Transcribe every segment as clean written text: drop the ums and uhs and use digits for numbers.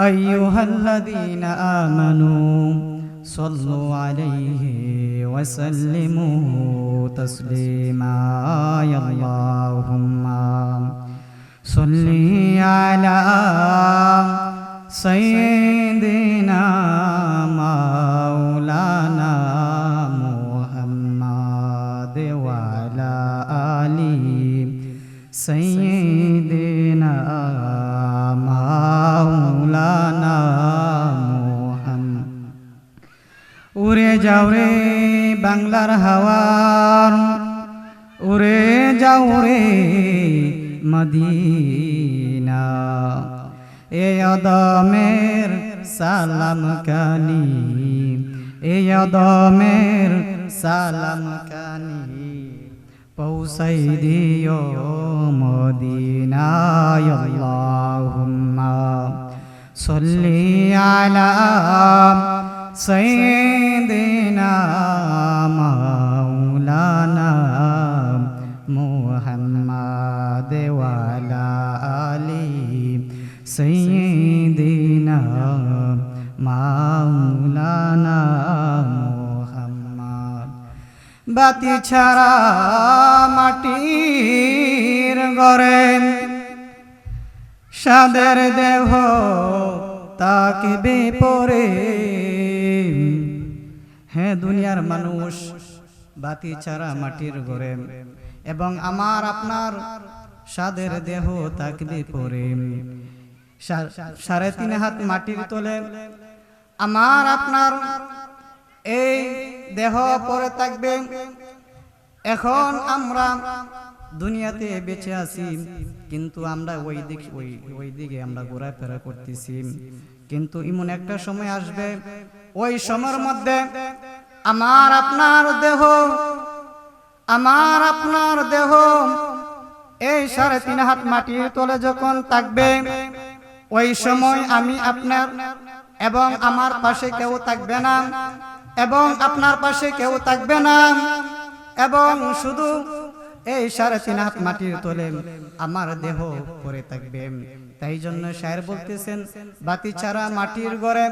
আইয়ুহাল্লাযীনা আমানু সাল্লু আলাইহি ওয়া সাল্লিমু তাসলিমা আল্লাহুম্মা সাল্লি আলা সাইয়্যিদিনা মাওলানা মুহাম্মাদ ওয়া আলা আলি সাইয়্যিদিনা মাওলানা মুহাম্মাদ। উড়ে যাও রে বাংলার হাওয়ার, উড়ে যাও রে মদিনা, এ আদমের সালাম কানি, এ আদমের সালাম কানি পৌঁছাই দিও মদিনায়। আল্লাহুম্মা সাল্লি আলা সাইয়্যিদিনা মাওলানা মুহাম্মাদ ওয়া আলা আলি সাইয়্যিদিনা মাওলানা মুহাম্মাদ। বাতি ছাড়া মাটির ঘরে সাদের দেহ তাকবে পরে। হ্যাঁ দুনিয়ার মানুষ বাতি ছাড়া মাটির ঘরে এবং আমার আপনার সাদের দেহ তাকবে পরে। 3.5 হাত মাটির তলে আমার আপনার এই দেহ পরে থাকবে। এখন আমরা দুনিয়াতে বেঁচে আছি, কিন্তু আমরা ওই দিকে আমরা ঘোরাফেরা করতেছি। কিন্তু এমন একটা সময় আসবে, ওই সময়ের মধ্যে আমার আপনার দেহ এই 3.5 হাত মাটির তলে যখন থাকবে, ওই সময় আমি আপনার এবং আমার পাশে কেউ থাকবে না, এবং আপনার পাশে কেউ থাকবে না, এবং শুধু এই 3.5 হাত মাটির তলে আমার দেহ পড়ে থাকবে। তাই জন্য শায়ের বলতেছেন, বাতি ছাড়া মাটির ঘরে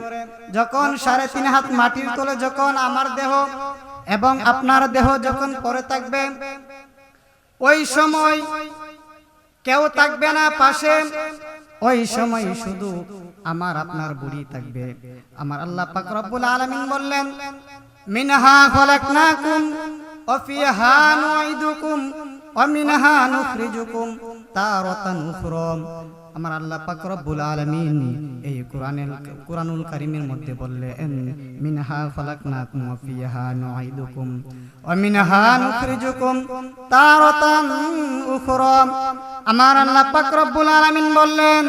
যখন 3.5 হাত মাটির তলে যখন আমার দেহ এবং আপনার দেহ যখন পড়ে থাকবে, ওই সময় কেউ থাকবে না পাশে, ওই সময় শুধু আমার আপনার বুড়ি থাকবে। আমার আল্লাহ পাক রব্বুল আলামিন বললেন, মিনহা খলাকনাকুম ওয়া ফিহা নুঈদুকুম ওয়া মিনহা নুখরিজুকুম তারাতান উখরা। আমার আল্লাহ পাক রব্বুল আলামিন এই কুরআনুল কারীমের মধ্যে বললেন, মিনহা খলাকনাকুম ওয়া ফিহা নুঈদুকুম ওয়া মিনহা নুখরিজুকুম তারাতান উখরা। আমার আল্লাহ পাক রব্বুল আলামিন বললেন,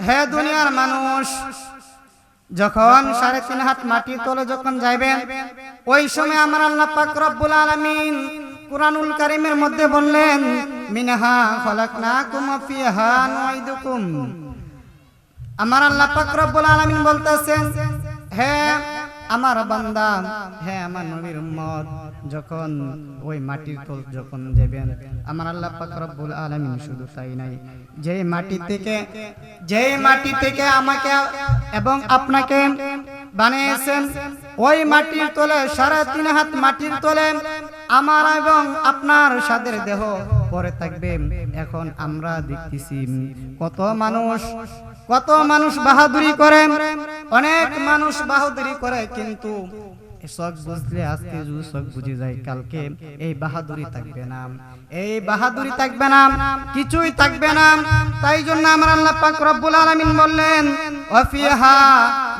হে দুনিয়ার মানুষ, যখন 3.5 হাত মাটির তলে যখন যাইবেন, ওই সময় আমার আল্লাহ পাক রব্বুল আলামিন কুরআনুল কারীমের মধ্যে বললেন, মিনহা খলাকনাকুম ওয়া ফিহা নুঈদুকুম। আমার আল্লাহ পাক রব্বুল আলামিন বলতেছেন, হে আমার বান্দা, হে আমার নবীর উম্মত, যখন ওই মাটির তল যখন যাবেন, আমার আল্লাহ পাক রব্বুল আলামিন শুধু তাই নাই, যেই মাটি থেকে আমাকে এবং আপনাকে বানিয়েছেন, ওই মাটির তলে 3.5 হাত মাটির তলে আমার এবং আপনার সাদের দেহ পরে থাকবে। এখন আমরা দেখতেছি কত মানুষ বাহাদুরি করে, অনেক মানুষ বাহাদুরি করে, কিন্তু শখ বুঝলে আজকে যদি শখ বুঝে যায়, কালকে এই বাহাদুরি থাকবে না, এই বাহাদুরি থাকবে না, কিছুই থাকবে না। তাই জন্য আমার আল্লাহ পাক রব্বুল আলামিন বললেন, ওয়া ফিহা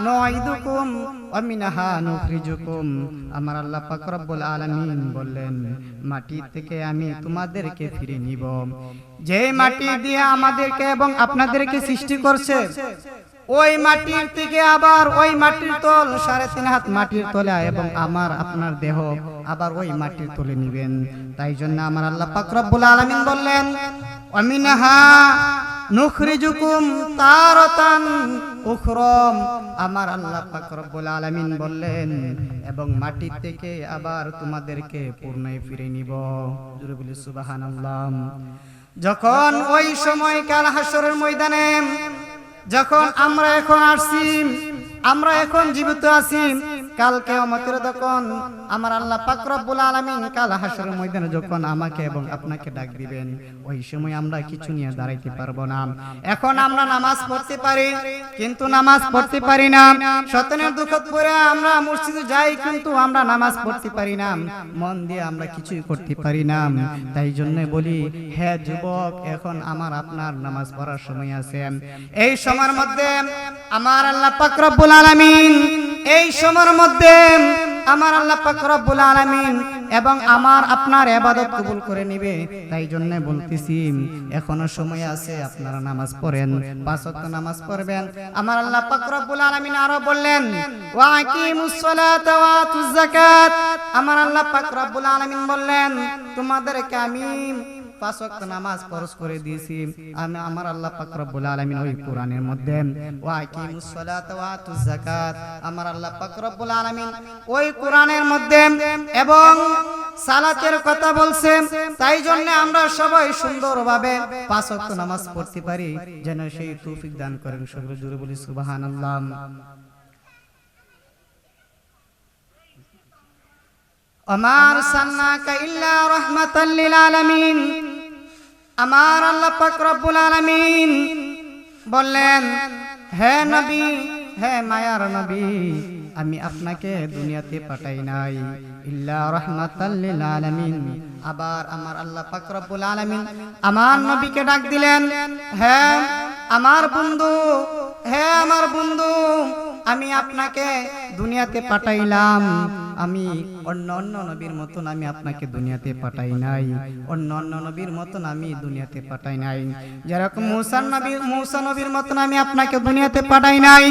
নুঈদুকুম ওয়া মিনহা নুখরিজুকুম। আমার আল্লাহ পাক রব্বুল আলামিন বললেন, মাটি থেকে আমি তোমাদেরকে ফিরে নিব। যে মাটি দিয়ে আমাদেরকে এবং আপনাদেরকে সৃষ্টি করছে, ওই মাটির থেকে আবার ওই মাটির তল 3.5 হাত মাটির তলে এবং আমার আপনার দেহ আবার ওই মাটির তলে নিবেন। তাই জন্য আমার আল্লাহ পাক রব্বুল আলামিন বললেন, ওয়া মিনহা নুখরিজুকুম তারাতান উখরা। আমার আল্লাহ পাক রব্বুল আলামিন বললেন, এবং মাটি থেকে আবার তোমাদেরকে পুনরায় ফিরে নিব। জোরে বলি সুবহানাল্লাহ। যখন ওই সময় কাল হাসরের ময়দানে যখন আমরা এখন আসছি, আমরা এখন জীবিত আছি, কাল কিয়ামতের তখন আমার আল্লাহ পাক রব্বুল আলামিন কাল হাসরের ময়দানে যখন আমাকে এবং আপনাকে ডাক দিবেন, ওই সময় আমরা কিছু নিয়ে দাঁড়াইতে পারবো না। এখন আমরা নামাজ পড়তে পারি কিন্তু নামাজ পড়তে পারি না, শয়তানের দুখত পড়ে আমরা মসজিদে যাই কিন্তু আমরা নামাজ পড়তে পারি না, মন দিয়ে আমরা কিছুই করতে পারি না। তাই জন্য বলি, হে যুবক, এখন আমার আপনার নামাজ পড়ার সময় আছে। এই সময়ের মধ্যে আমার আল্লাহ পাক রব্বুল আলামিন, এই সময়ের মধ্যে আমার আল্লাহ পাক রব্বুল আলামিন এবং আমার আপনার ইবাদত কবুল করে নেবে। তাই জন্য বলতেছি, এখনো সময় আছে, আপনারা নামাজ পড়েন, 5 ওয়াক্ত নামাজ পড়বেন। আমার আল্লাহ পাক রব্বুল আলামিন আরো বললেন, ওয়া আকিমুস সালাতা ওয়া আতুজ যাকাত। আমার আল্লাহ পাক রব্বুল আলামিন বললেন, তোমাদেরকে আমি 5 ওয়াক্ত নামাজ ফরজ করে দিয়েছি। আমি আমার আল্লাহ পাক রব্বুল আলামিন ওই কোরআনের মধ্যে ওয়া আকিমুস সালাতা ওয়া আতুজ যাকাত, আমার আল্লাহ পাক রব্বুল আলামিন ওই কোরআনের মধ্যে এবং সালাতের কথা বলছে। তাই জন্য আমরা সবাই সুন্দরভাবে 5 ওয়াক্ত নামাজ পড়তে পারি, যেন সেই তৌফিক দান করেন। সকলে জোরে বলি সুবহানাল্লাহ। ওমা আরসালনাকা ইল্লা রাহমাতাল লিল আলামিন। আমার আল্লাহ পাক রব্বুল আলামিন বললেন, হে নবী, হে মায়ার নবী, আমি আপনাকে দুনিয়াতে পাঠাই নাই ইল্লা রাহমাতাল লিল আলামিন। আবার আমার আল্লাহ পাক রব্বুল আলামিন আমার নবীকে ডাক দিলেন, হে আমার বন্ধু, হে আমার বন্ধু, আমি আপনাকে দুনিয়াতে পাঠাইলাম, আমি অন্য অন্য নবীর মতন আমি আপনাকে দুনিয়াতে পাঠাই নাই, অন্য অন্য নবীর মতন আমি দুনিয়াতে পাঠাই নাই। যেরকম মুসা নবীর মতন আমি আপনাকে দুনিয়াতে পাঠাই নাই,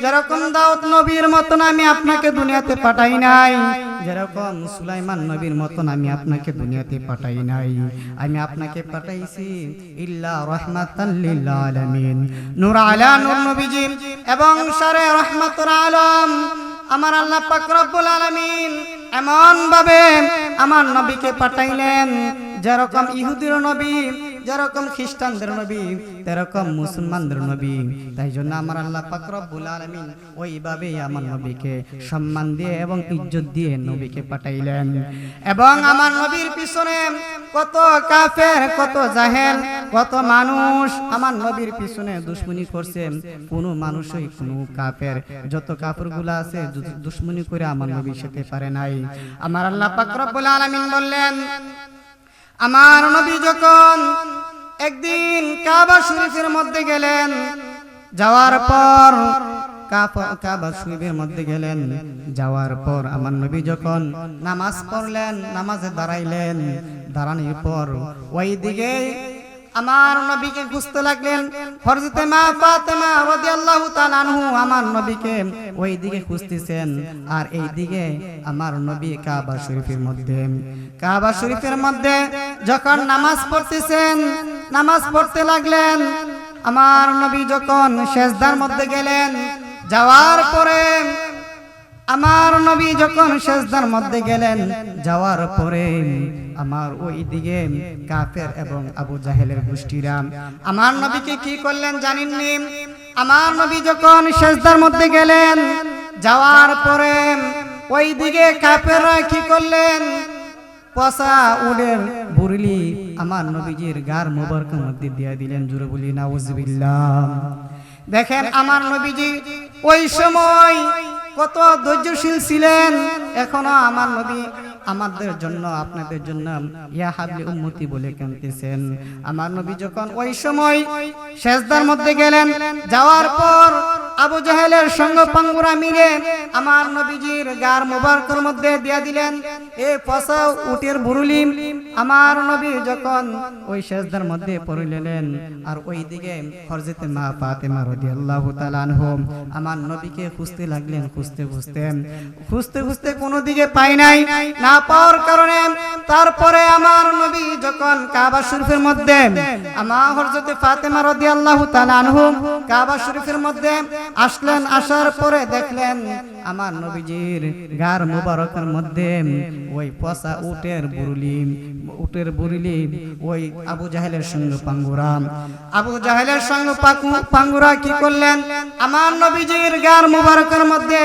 যেরকম দাউদ নবীর মতন আমি আপনাকে দুনিয়াতে পাঠাই নাই, যেরকম সুলাইমান নবীর মতন আমি আপনাকে দুনিয়াতে পাঠাই নাই। আমি আপনাকে পাঠাইছি ইল্লা রাহমাতাল লিল আলামিন, নূর আলা নূর নবীজি এবং সারে রাহমাতুল আলম। আমার আল্লাহ পাক রব্বুল আলামিন এমন ভাবে আমার নবীকে পাঠাইলেন, যেরকম ইহুদির নবী, যেরকম খ্রিস্টানদের নবী, তেরকম মুসলমানদের নবী। তাই জন্য আমার আল্লাহ পাক রব্বুল আলামিন ওইভাবেই আমার নবীকে সম্মান দিয়ে এবং ইজ্জত দিয়ে নবীকে পাঠাইলেন। এবং আমার নবীর পিছনে কত কাফের, কত জাহেল, কত মানুষ আমার নবীর পিছনে দুশমনি করছে। কোনো মানুষই, কোনো কাফের, যত কাফেরগুলো আছে দুশমনি করে আমার নবীর সাথে পারে নাই। আমার আল্লাহ পাক রব্বুল আলামিন বললেন, আমার নবী যখন একদিন কাবা শরীফের মধ্যে গেলেন, যাওয়ার পর কাবা শরীফের মধ্যে গেলেন, যাওয়ার পর আমার নবী যখন নামাজ পড়লেন, নামাজে দাঁড়াইলেন, দাঁড়ানোর পর ওই দিকে আমার নবীকে খুঁজতে লাগলেন। হযরতে মা ফাতেমা রাদিয়াল্লাহু তাআলা আনহু আমার নবীকে ওই দিকে খুঁজতেছেন, আর এই দিকে আমার নবী কাবা শরীফের মধ্যে যখন নামাজ পড়তেছেন, নামাজ পড়তে লাগলেন। আমার নবী যখন সিজদার মধ্যে গেলেন, যাওয়ার পরে আমার নবী যখন সিজদার মধ্যে গেলেন, যাওয়ার পরে আমার ওই দিকে কাফের এবং আবু জাহেলের গোষ্ঠীরা আমার নবীকে কি করলেন জানেননি? আমার নবী যখন সিজদার মধ্যে গেলেন, যাওয়ার পরে ওই দিকে কাফেররা কি করলেন? পচা উটের বুরলি আমার নবীজির গার মোবারকের মধ্যে দিয়ে দিলেন। জোরে বলি নাউজুবিল্লাহ। দেখেন আমার নবীজি ওই সময় কত ধৈর্যশীল ছিলেন। এখনো আমার নবী আমাদের জন্য, আপনাদের জন্য ইয়া হাবলি উম্মতি বলে কাঁদতেছেন। আমার নবী যখন ওই সময় সিজদার মধ্যে গেলেন, যাওয়ার পর আবু জাহেলের সঙ্গ পাঙ্গুরা মিলে আমার নবীজির গার মোবারকের মধ্যে দিয়ে দিলেন এই পচা উটের বুরুলি। আমার নবী যখন ওই সিজদার মধ্যে পড়লেন, আর ওই দিকে হযরতে মা ফাতেমা রাদিয়াল্লাহু তাআলা আনহা আমার নবীকে খুঁজতে লাগলেন। খুঁজতে কোনো দিকে পাই নাই, না পাওয়ার কারণে তারপরে আমার নবী যখন কাবা শরীফের মধ্যে আমার হযরতে ফাতেমা রাদিয়াল্লাহু তাআলা আনহা কাবা শরীফের মধ্যে আসলেন। আসার পরে দেখলেন আমার নবীজির গার মোবারকের মধ্যে ওই পচা উটের বুরুলি উটের বুড়িলি ওই আবু জাহেলের সঙ্গে পাঙ্গুরা। আবু জাহেলের সঙ্গে পাঙ্গুরা কি করলেন, আমার নবীজির গার মুবারকের মধ্যে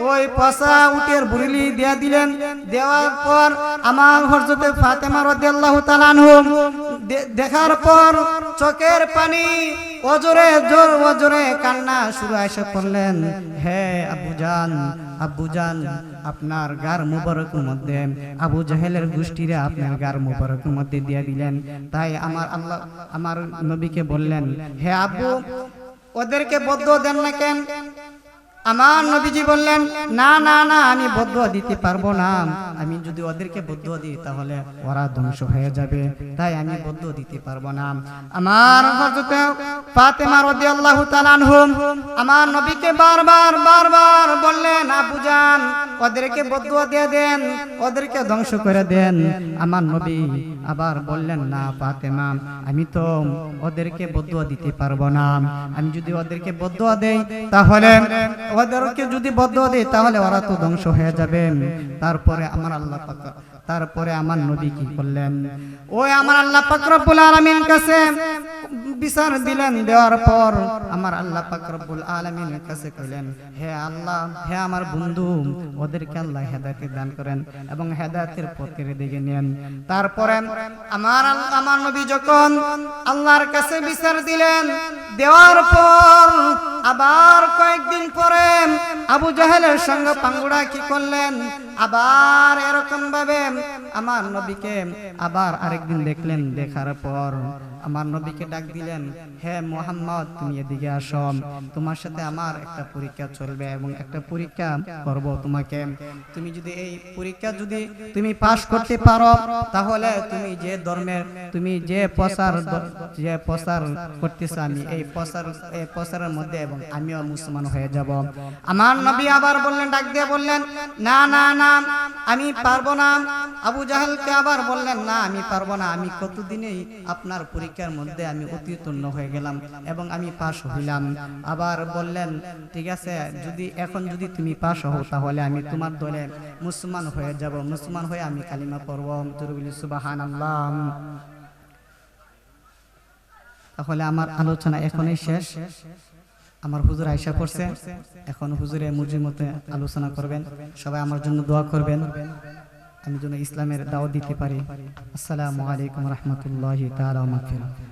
ওই পচা উটের বুড়িলি দিয়ে দিলেন। দেওয়ার পর আমার হযরতে ফাতেমা রাদিয়াল্লাহু তাআলা আনহা দেখার পর চোখের পানি অজরে কান্না শুরু এসে পড়লেন। হে আব্বুজান, আপনার গার মুবারকের মধ্যে আবু জাহেলের গোষ্ঠীরা আপনার গার মুবারকের মধ্যে দিয়ে দিলেন। তাই আমার নবীকে বললেন, হে আব্বু, ওদেরকে বদদুয়া দেন না কেন? আমার নবীজি বললেন, না না না, আমি বদদুয়া দিতে পারবো না। আমি যদি ওদেরকে বদদুয়া দিই তাহলে ওরা ধ্বংস হয়ে যাবে, তাই আমি বদদুয়া দিতে পারবো না। আমার হযরত ফাতেমা রাদিয়াল্লাহু তাআলা আনহা আমার নবীকে বারবার বললেন, আব্বুজান, ওদেরকে বদদুয়া দিয়ে দেন, ওদেরকে ধ্বংস করে দেন। আমার নবী আবার বললেন, না ফাতেমা, আমি তো ওদেরকে বদদুয়া দিতে পারবো না। আমি যদি ওদেরকে বদদুয়া দেই তাহলে ওরা তো ধ্বংস হয়ে যাবে। তারপরে আমার নবী কি করলেন, ওই আমার আল্লাহ পাক রব্বুল আলামিন কাছে বিচার দিলেন। দেওয়ার পর আমার আল্লাহ পাক রব্বুল আলামিনের কাছে কইলেন, হে আল্লাহ, হে আমার বন্ধু, ওদেরকে আল্লাহ হেদায়েত দান করেন এবং হেদায়েতের পথের দিকে নেন। তারপরে আমার নবী যখন আল্লাহর কাছে বিচার দিলেন, দেওয়ার পর আবার কয়েকদিন পরে আবু জাহেলের সঙ্গে পাঙ্গুড়া কি করলেন, আবার এরকম ভাবে আমার নবীকে আবার আরেকদিন দেখলেন। দেখার পর আমার নবীকে ডাক দিলেন, হে মুহাম্মদ, তুমি এদিকে আসো, তোমার সাথে আমার একটা পরীক্ষা চলবে এবং একটা পরীক্ষা করব তোমাকে। তুমি যদি এই পরীক্ষা যদি তুমি পাশ করতে পারো তাহলে তুমি যে ধর্মের তুমি যে প্রচার করতেছো, আমি এই প্রচারের মধ্যে এবং আমিও মুসলমান হয়ে যাব। আমার নবী আবার বললেন, ডাক দিয়ে বললেন, না না না, আমি পারবো না। আবু জাহেলকে আবার বললেন, না আমি পারবো না, আমি কতদিনেই আপনার পরীক্ষার মধ্যে আমি উত্তীর্ণ হয়ে গেলাম এবং আমি পাশ হইলাম। আবার বললেন, ঠিক আছে, এখন যদি তুমি পাশ হও তাহলে আমি তোমার দলে মুসলমান হয়ে যাব, মুসলমান হয়ে আমি কালিমা পড়ব। সুবহানাল্লাহ। তাহলে আমার আলোচনা এখনই শেষ। আমার হুজুর আয়েশা পড়ছে, এখন হুজুরে মুরজির মতে আলোচনা করবেন। সবাই আমার জন্য দোয়া করবেন, আমি যেন ইসলামের দাওয়াত দিতে পারি। আসসালামু আলাইকুম ওয়া রাহমাতুল্লাহি তাআলা ওয়া বারাকাতুহু।